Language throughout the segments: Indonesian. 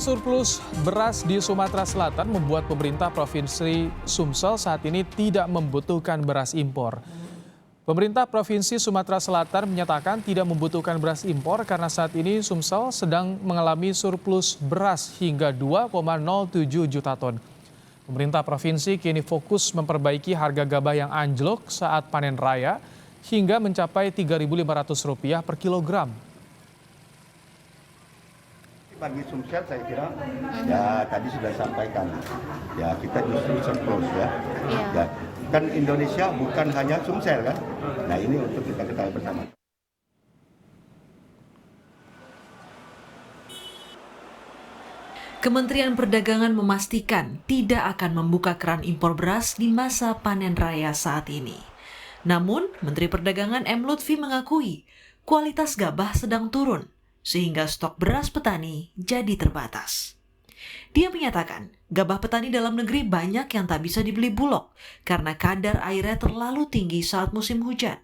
Surplus beras di Sumatera Selatan membuat pemerintah Provinsi Sumsel saat ini tidak membutuhkan beras impor. Pemerintah Provinsi Sumatera Selatan menyatakan tidak membutuhkan beras impor karena saat ini Sumsel sedang mengalami surplus beras hingga 2,07 juta ton. Pemerintah provinsi kini fokus memperbaiki harga gabah yang anjlok saat panen raya hingga mencapai Rp3.500 per kilogram. Bagi Sumsel saya kira ya tadi sudah sampaikan ya kita justru surplus ya. Ya kan Indonesia bukan hanya Sumsel kan. Nah ini untuk kita ketahui bersama. Kementerian Perdagangan memastikan tidak akan membuka keran impor beras di masa panen raya saat ini. Namun, Menteri Perdagangan M. Lutfi mengakui kualitas gabah sedang turun, sehingga stok beras petani jadi terbatas. Dia menyatakan, gabah petani dalam negeri banyak yang tak bisa dibeli Bulog karena kadar airnya terlalu tinggi saat musim hujan.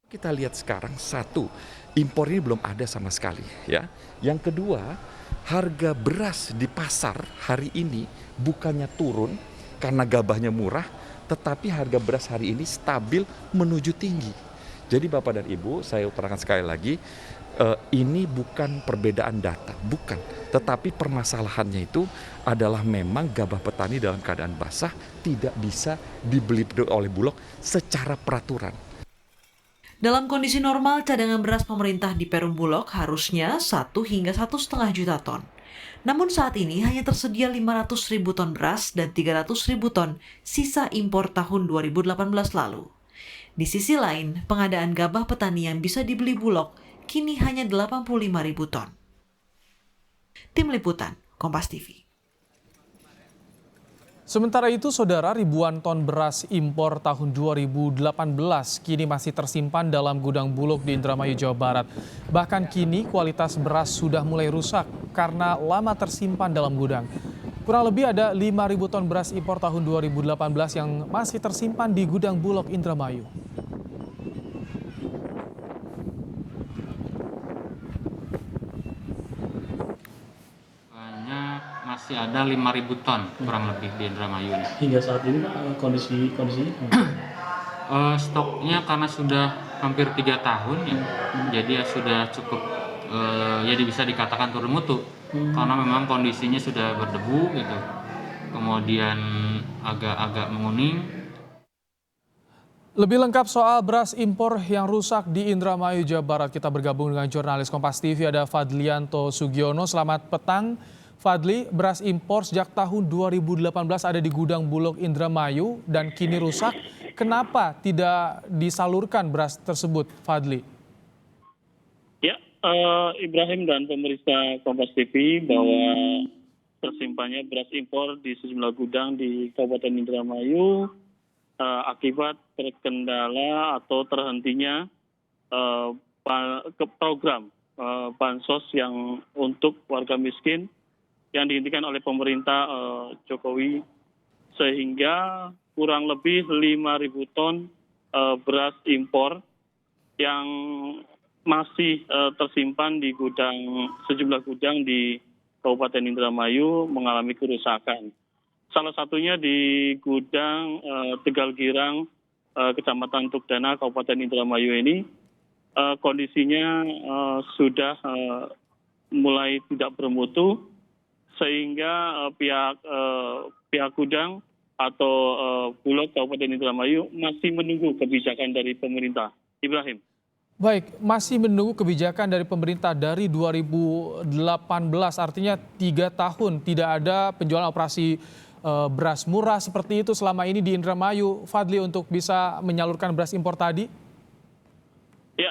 Kita lihat sekarang, satu, impor ini belum ada sama sekali. Ya. Yang kedua, harga beras di pasar hari ini bukannya turun karena gabahnya murah, tetapi harga beras hari ini stabil menuju tinggi. Jadi Bapak dan Ibu, saya utarakan sekali lagi, ini bukan perbedaan data, bukan. Tetapi permasalahannya itu adalah memang gabah petani dalam keadaan basah tidak bisa dibeli oleh Bulog secara peraturan. Dalam kondisi normal, cadangan beras pemerintah di Perum Bulog harusnya 1 hingga 1,5 juta ton. Namun saat ini hanya tersedia 500.000 ton beras dan 300.000 ton sisa impor tahun 2018 lalu. Di sisi lain, pengadaan gabah petani yang bisa dibeli Bulog kini hanya 85.000 ton. Tim Liputan, Kompas TV. Sementara itu, saudara, ribuan ton beras impor tahun 2018 kini masih tersimpan dalam gudang Bulog di Indramayu, Jawa Barat. Bahkan kini kualitas beras sudah mulai rusak karena lama tersimpan dalam gudang. Kurang lebih ada 5.000 ton beras impor tahun 2018 yang masih tersimpan di gudang Bulog Indramayu. Masih ada 5.000 ton kurang lebih di Indramayu ini. Hingga saat ini kondisinya Stoknya karena sudah hampir 3 tahun ya, jadi ya sudah cukup jadi bisa dikatakan turun mutu karena memang kondisinya sudah berdebu gitu, kemudian agak menguning. Lebih lengkap soal beras impor yang rusak di Indramayu, Jawa Barat, kita bergabung dengan jurnalis Kompas TV ada Fadlianto Sugiono. Selamat petang. Fadli, beras impor sejak tahun 2018 ada di gudang Bulog Indramayu dan kini rusak. Kenapa tidak disalurkan beras tersebut, Fadli? ya Ibrahim dan pemirsa Kompas TV bahwa tersimpannya beras impor di sejumlah gudang di Kabupaten Indramayu akibat terkendala atau terhentinya program bansos yang untuk warga miskin yang dihentikan oleh pemerintah Jokowi, sehingga kurang lebih 5.000 ton beras impor yang masih tersimpan di sejumlah gudang di Kabupaten Indramayu mengalami kerusakan. Salah satunya di gudang Tegal Girang, Kecamatan Tukdana, Kabupaten Indramayu ini kondisinya sudah mulai tidak bermutu, sehingga pihak gudang atau Bulog Kabupaten Indramayu masih menunggu kebijakan dari pemerintah. Ibrahim. Baik, masih menunggu kebijakan dari pemerintah dari 2018, artinya 3 tahun tidak ada penjualan operasi beras murah seperti itu selama ini di Indramayu, Fadli, untuk bisa menyalurkan beras impor tadi? Ya,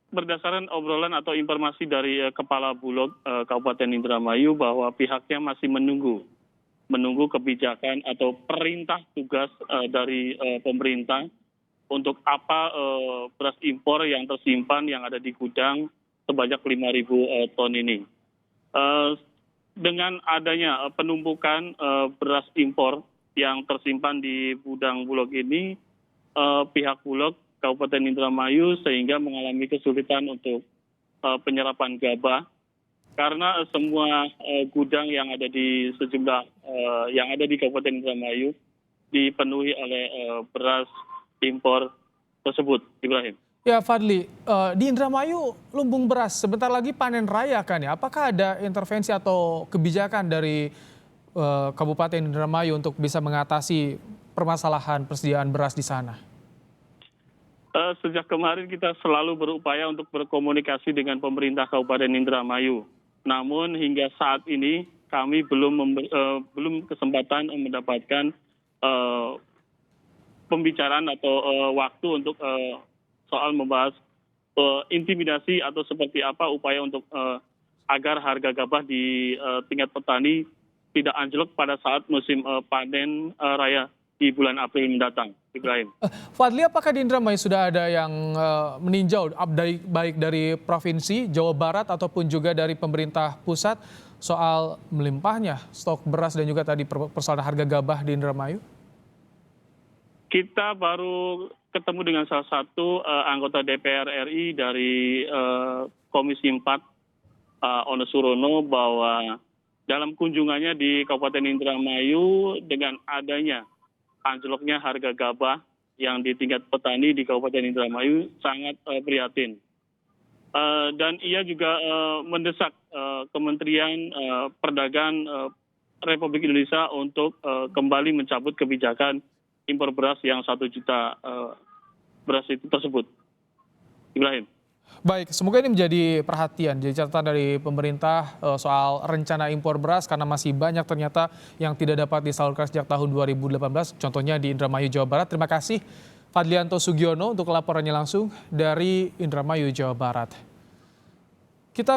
berdasarkan obrolan atau informasi dari Kepala Bulog Kabupaten Indramayu bahwa pihaknya masih menunggu kebijakan atau perintah tugas dari pemerintah untuk apa beras impor yang tersimpan yang ada di gudang sebanyak 5.000 ton ini. Dengan adanya penumpukan beras impor yang tersimpan di gudang Bulog ini, pihak Bulog Kabupaten Indramayu sehingga mengalami kesulitan untuk penyerapan gabah karena semua gudang yang ada di sejumlah yang ada di Kabupaten Indramayu dipenuhi oleh beras impor tersebut, Ibrahim. Ya Fadli, di Indramayu lumbung beras sebentar lagi panen raya kan ya. Apakah ada intervensi atau kebijakan dari Kabupaten Indramayu untuk bisa mengatasi permasalahan persediaan beras di sana? Sejak kemarin kita selalu berupaya untuk berkomunikasi dengan pemerintah Kabupaten Indramayu. Namun hingga saat ini kami belum kesempatan mendapatkan pembicaraan atau waktu untuk soal membahas intimidasi atau seperti apa upaya untuk agar harga gabah di tingkat petani tidak anjlok pada saat musim panen raya di bulan April mendatang, Ibrahim. Fadli, apakah di Indramayu sudah ada yang meninjau baik dari Provinsi Jawa Barat ataupun juga dari pemerintah pusat soal melimpahnya stok beras dan juga tadi persoalan harga gabah di Indramayu? Kita baru ketemu dengan salah satu anggota DPR RI dari Komisi 4, Ono Surono, bahwa dalam kunjungannya di Kabupaten Indramayu dengan adanya anjloknya harga gabah yang di tingkat petani di Kabupaten Indramayu sangat prihatin. Dan ia juga mendesak Kementerian Perdagangan Republik Indonesia untuk kembali mencabut kebijakan impor beras yang 1 juta beras itu tersebut. Ibrahim. Baik, semoga ini menjadi perhatian, jadi catatan dari pemerintah soal rencana impor beras karena masih banyak ternyata yang tidak dapat disalurkan sejak tahun 2018, contohnya di Indramayu, Jawa Barat. Terima kasih Fadlianto Sugiono untuk laporannya langsung dari Indramayu, Jawa Barat. Kita